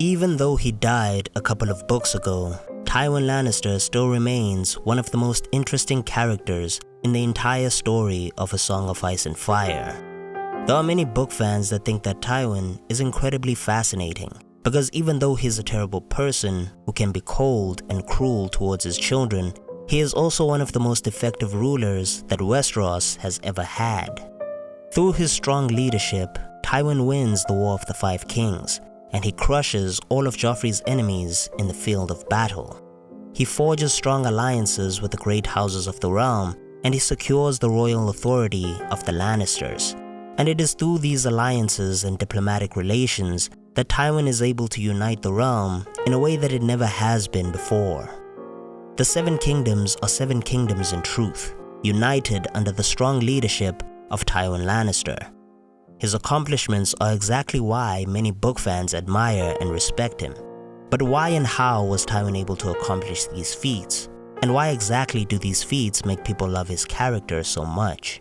Even though he died a couple of books ago, Tywin Lannister still remains one of the most interesting characters in the entire story of A Song of Ice and Fire. There are many book fans that think that Tywin is incredibly fascinating, because even though he's a terrible person who can be cold and cruel towards his children, he is also one of the most effective rulers that Westeros has ever had. Through his strong leadership, Tywin wins the War of the Five Kings, and he crushes all of Joffrey's enemies in the field of battle. He forges strong alliances with the great houses of the realm, and he secures the royal authority of the Lannisters. And it is through these alliances and diplomatic relations that Tywin is able to unite the realm in a way that it never has been before. The Seven Kingdoms are seven kingdoms in truth, united under the strong leadership of Tywin Lannister. His accomplishments are exactly why many book fans admire and respect him. But why and how was Tywin able to accomplish these feats? And why exactly do these feats make people love his character so much?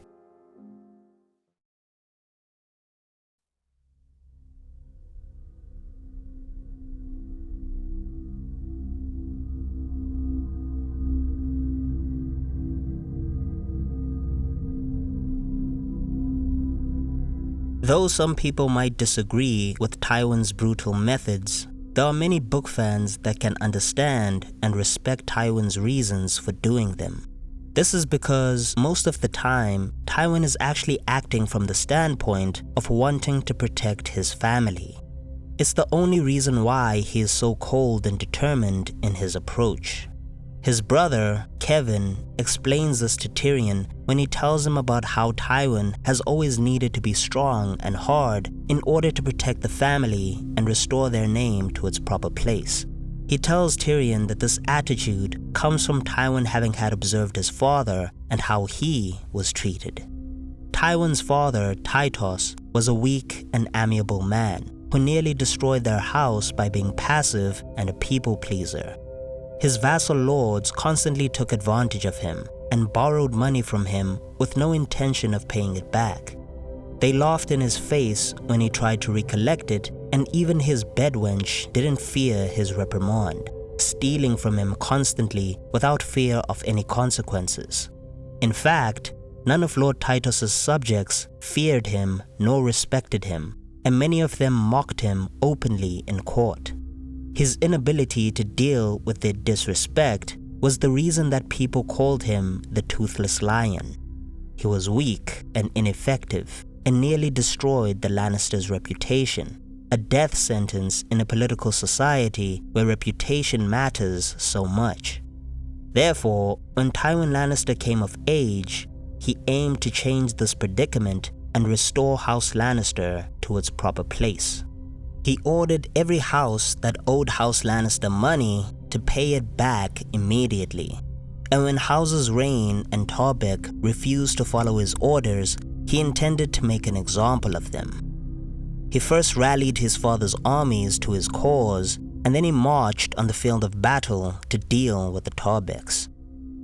Though some people might disagree with Tywin's brutal methods, there are many book fans that can understand and respect Tywin's reasons for doing them. This is because most of the time, Tywin is actually acting from the standpoint of wanting to protect his family. It's the only reason why he is so cold and determined in his approach. His brother, Kevin, explains this to Tyrion when he tells him about how Tywin has always needed to be strong and hard in order to protect the family and restore their name to its proper place. He tells Tyrion that this attitude comes from Tywin having had observed his father and how he was treated. Tywin's father, Tytos, was a weak and amiable man who nearly destroyed their house by being passive and a people-pleaser. His vassal lords constantly took advantage of him and borrowed money from him with no intention of paying it back. They laughed in his face when he tried to recollect it, and even his bedwench didn't fear his reprimand, stealing from him constantly without fear of any consequences. In fact, none of Lord Tytos' subjects feared him nor respected him, and many of them mocked him openly in court. His inability to deal with their disrespect was the reason that people called him the Toothless Lion. He was weak and ineffective and nearly destroyed the Lannisters' reputation, a death sentence in a political society where reputation matters so much. Therefore, when Tywin Lannister came of age, he aimed to change this predicament and restore House Lannister to its proper place. He ordered every house that owed House Lannister money to pay it back immediately. And when Houses Reyne and Tarbeck refused to follow his orders, he intended to make an example of them. He first rallied his father's armies to his cause, and then he marched on the field of battle to deal with the Tarbecks.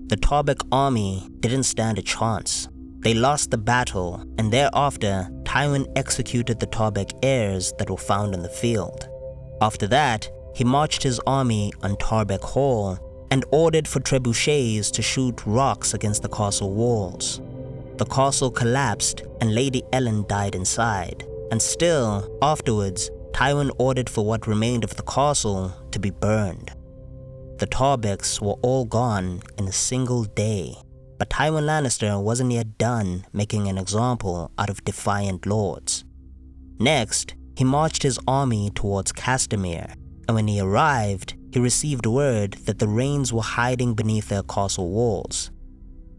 The Tarbeck army didn't stand a chance. They lost the battle, and thereafter, Tywin executed the Tarbeck heirs that were found in the field. After that, he marched his army on Tarbeck Hall and ordered for trebuchets to shoot rocks against the castle walls. The castle collapsed and Lady Ellen died inside, and still, afterwards, Tywin ordered for what remained of the castle to be burned. The Tarbecks were all gone in a single day. But Tywin Lannister wasn't yet done making an example out of defiant lords. Next, he marched his army towards Castamere, and when he arrived, he received word that the Reynes were hiding beneath their castle walls.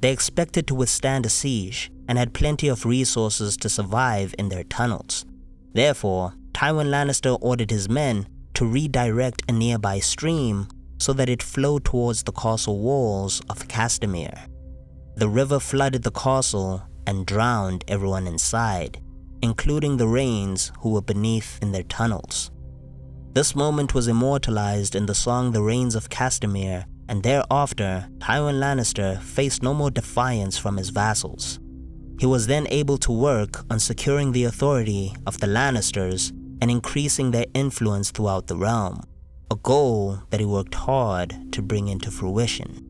They expected to withstand a siege and had plenty of resources to survive in their tunnels. Therefore, Tywin Lannister ordered his men to redirect a nearby stream so that it flowed towards the castle walls of Castamere. The river flooded the castle and drowned everyone inside, including the Reynes who were beneath in their tunnels. This moment was immortalized in the song The Rains of Castamere, and thereafter, Tywin Lannister faced no more defiance from his vassals. He was then able to work on securing the authority of the Lannisters and increasing their influence throughout the realm, a goal that he worked hard to bring into fruition.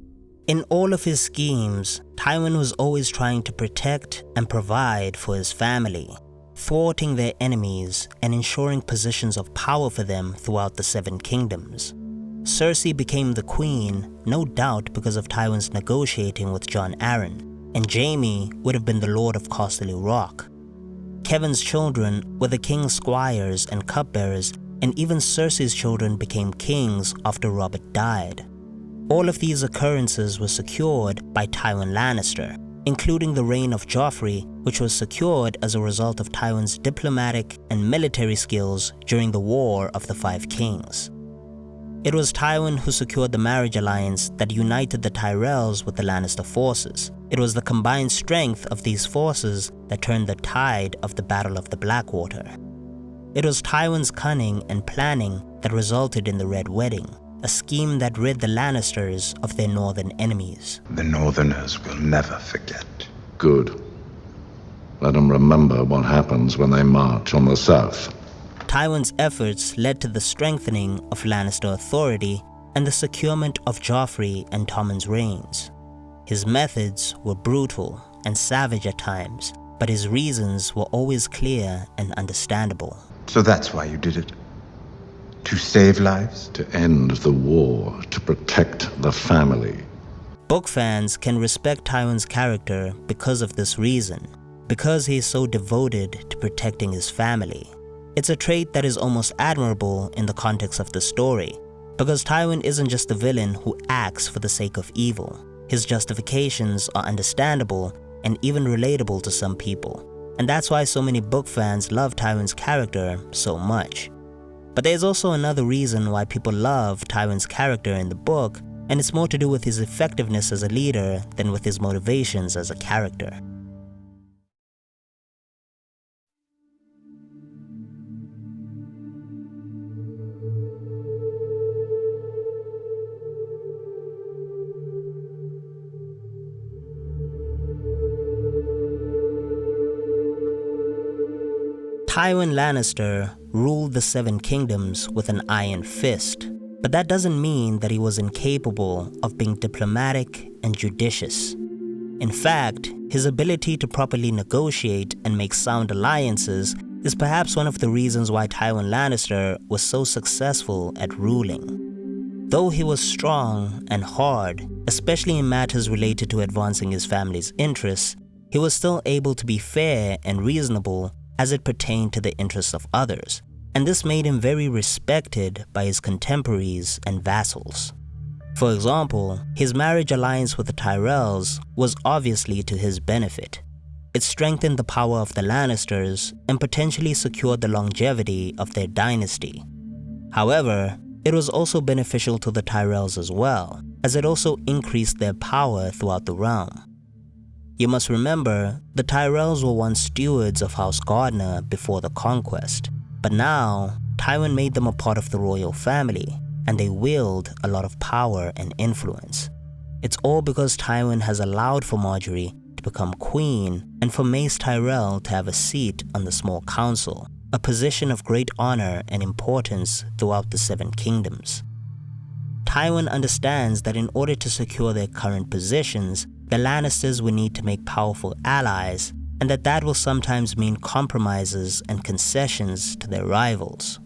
In all of his schemes, Tywin was always trying to protect and provide for his family, thwarting their enemies and ensuring positions of power for them throughout the Seven Kingdoms. Cersei became the queen, no doubt because of Tywin's negotiating with Jon Arryn, and Jaime would have been the Lord of Casterly Rock. Kevan's children were the king's squires and cupbearers, and even Cersei's children became kings after Robert died. All of these occurrences were secured by Tywin Lannister, including the reign of Joffrey, which was secured as a result of Tywin's diplomatic and military skills during the War of the Five Kings. It was Tywin who secured the marriage alliance that united the Tyrells with the Lannister forces. It was the combined strength of these forces that turned the tide of the Battle of the Blackwater. It was Tywin's cunning and planning that resulted in the Red Wedding, a scheme that rid the Lannisters of their northern enemies. The Northerners will never forget. Good. Let them remember what happens when they march on the south. Tywin's efforts led to the strengthening of Lannister authority and the securement of Joffrey and Tommen's reigns. His methods were brutal and savage at times, but his reasons were always clear and understandable. So that's why you did it? To save lives? To end the war, to protect the family. Book fans can respect Tywin's character because of this reason, because he is so devoted to protecting his family. It's a trait that is almost admirable in the context of the story, because Tywin isn't just a villain who acts for the sake of evil. His justifications are understandable and even relatable to some people, and that's why so many book fans love Tywin's character so much. But there's also another reason why people love Tywin's character in the book, and it's more to do with his effectiveness as a leader than with his motivations as a character. Tywin Lannister ruled the Seven Kingdoms with an iron fist, but that doesn't mean that he was incapable of being diplomatic and judicious. In fact, his ability to properly negotiate and make sound alliances is perhaps one of the reasons why Tywin Lannister was so successful at ruling. Though he was strong and hard, especially in matters related to advancing his family's interests, he was still able to be fair and reasonable as it pertained to the interests of others, and this made him very respected by his contemporaries and vassals. For example, his marriage alliance with the Tyrells was obviously to his benefit. It strengthened the power of the Lannisters and potentially secured the longevity of their dynasty. However, it was also beneficial to the Tyrells as well, as it also increased their power throughout the realm. You must remember, the Tyrells were once stewards of House Gardner before the conquest, but now, Tywin made them a part of the royal family, and they wield a lot of power and influence. It's all because Tywin has allowed for Margaery to become queen and for Mace Tyrell to have a seat on the small council, a position of great honor and importance throughout the Seven Kingdoms. Tywin understands that in order to secure their current positions, the Lannisters will need to make powerful allies, and that will sometimes mean compromises and concessions to their rivals.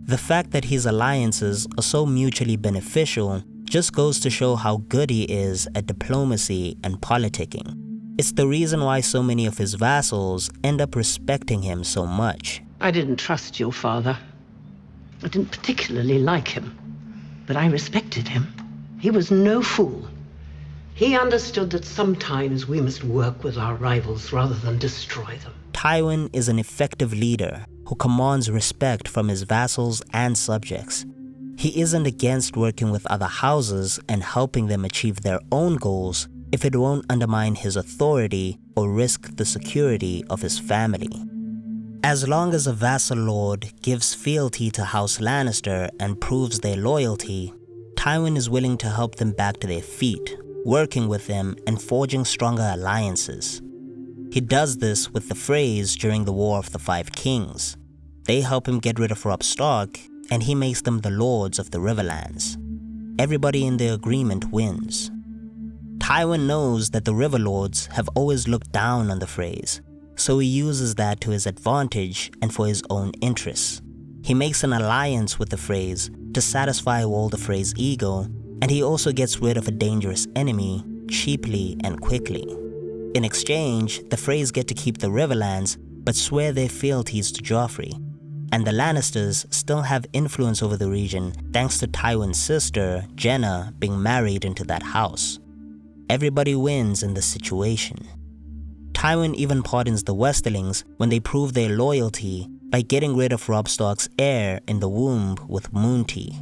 The fact that his alliances are so mutually beneficial just goes to show how good he is at diplomacy and politicking. It's the reason why so many of his vassals end up respecting him so much. I didn't trust your father. I didn't particularly like him, but I respected him. He was no fool. He understood that sometimes we must work with our rivals rather than destroy them. Tywin is an effective leader who commands respect from his vassals and subjects. He isn't against working with other houses and helping them achieve their own goals if it won't undermine his authority or risk the security of his family. As long as a vassal lord gives fealty to House Lannister and proves their loyalty, Tywin is willing to help them back to their feet, working with them and forging stronger alliances. He does this with the Freys during the War of the Five Kings. they help him get rid of Robb Stark, and he makes them the lords of the Riverlands. Everybody in the agreement wins. Tywin knows that the Riverlords have always looked down on the Freys, so he uses that to his advantage and for his own interests. He makes an alliance with the Freys to satisfy Walder Frey's ego, and he also gets rid of a dangerous enemy cheaply and quickly. In exchange, the Freys get to keep the Riverlands but swear their fealties to Joffrey, and the Lannisters still have influence over the region thanks to Tywin's sister, Jenna, being married into that house. Everybody wins in this situation. Tywin even pardons the Westerlings when they prove their loyalty by getting rid of Robb Stark's heir in the womb with Moonty.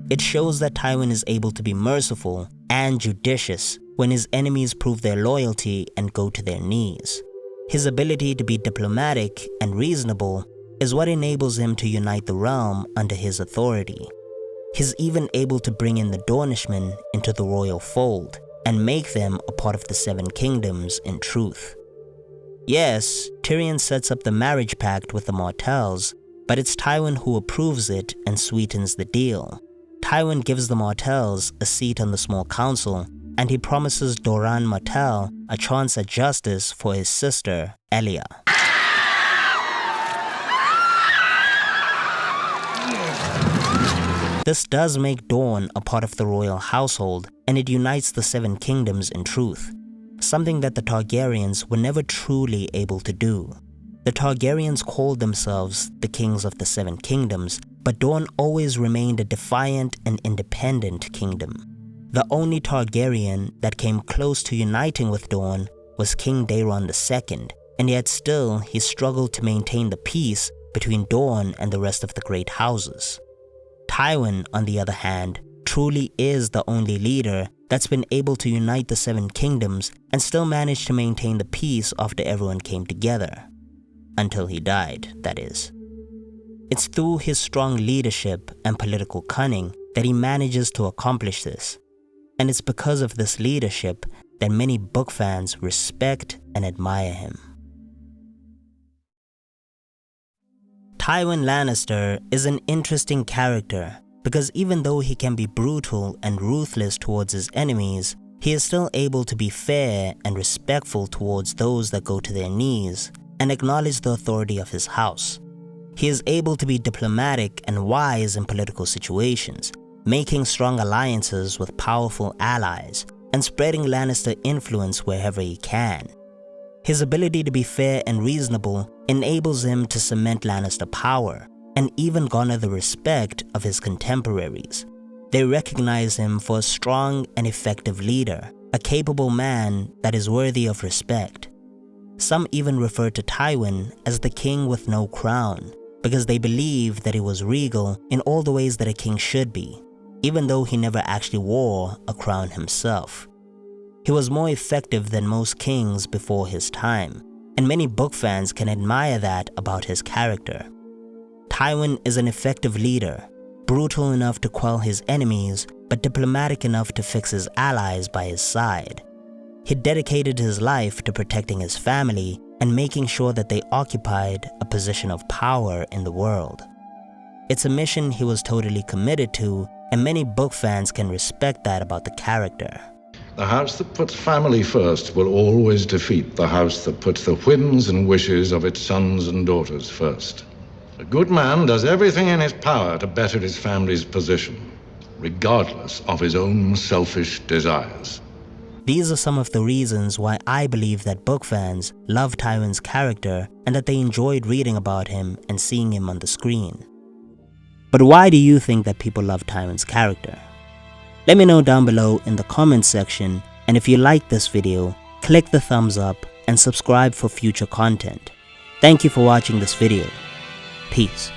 It shows that Tywin is able to be merciful and judicious when his enemies prove their loyalty and go to their knees. His ability to be diplomatic and reasonable is what enables him to unite the realm under his authority. He's even able to bring in the Dornishmen into the royal fold and make them a part of the Seven Kingdoms in truth. Yes, Tyrion sets up the marriage pact with the Martells, but it's Tywin who approves it and sweetens the deal. Tywin gives the Martells a seat on the small council, and he promises Doran Martell a chance at justice for his sister, Elia. This does make Dorne a part of the royal household, and it unites the Seven Kingdoms in truth, something that the Targaryens were never truly able to do. The Targaryens called themselves the kings of the Seven Kingdoms, but Dorne always remained a defiant and independent kingdom. The only Targaryen that came close to uniting with Dorne was King Daeron II, and yet still he struggled to maintain the peace between Dorne and the rest of the great houses. Tywin, on the other hand, truly is the only leader that's been able to unite the Seven Kingdoms and still managed to maintain the peace after everyone came together. Until he died, that is. It's through his strong leadership and political cunning that he manages to accomplish this. And it's because of this leadership that many book fans respect and admire him. Tywin Lannister is an interesting character because even though he can be brutal and ruthless towards his enemies, he is still able to be fair and respectful towards those that go to their knees and acknowledge the authority of his house. He is able to be diplomatic and wise in political situations, making strong alliances with powerful allies and spreading Lannister influence wherever he can. His ability to be fair and reasonable enables him to cement Lannister power and even garner the respect of his contemporaries. They recognize him for a strong and effective leader, a capable man that is worthy of respect. Some even refer to Tywin as the king with no crown, because they believe that he was regal in all the ways that a king should be, even though he never actually wore a crown himself. He was more effective than most kings before his time, and many book fans can admire that about his character. Tywin is an effective leader, brutal enough to quell his enemies, but diplomatic enough to fix his allies by his side. He dedicated his life to protecting his family and making sure that they occupied a position of power in the world. It's a mission he was totally committed to, and many book fans can respect that about the character. The house that puts family first will always defeat the house that puts the whims and wishes of its sons and daughters first. A good man does everything in his power to better his family's position, regardless of his own selfish desires. These are some of the reasons why I believe that book fans love Tywin's character and that they enjoyed reading about him and seeing him on the screen. But why do you think that people love Tywin's character? Let me know down below in the comments section, and if you liked this video, click the thumbs up and subscribe for future content. Thank you for watching this video. Peace.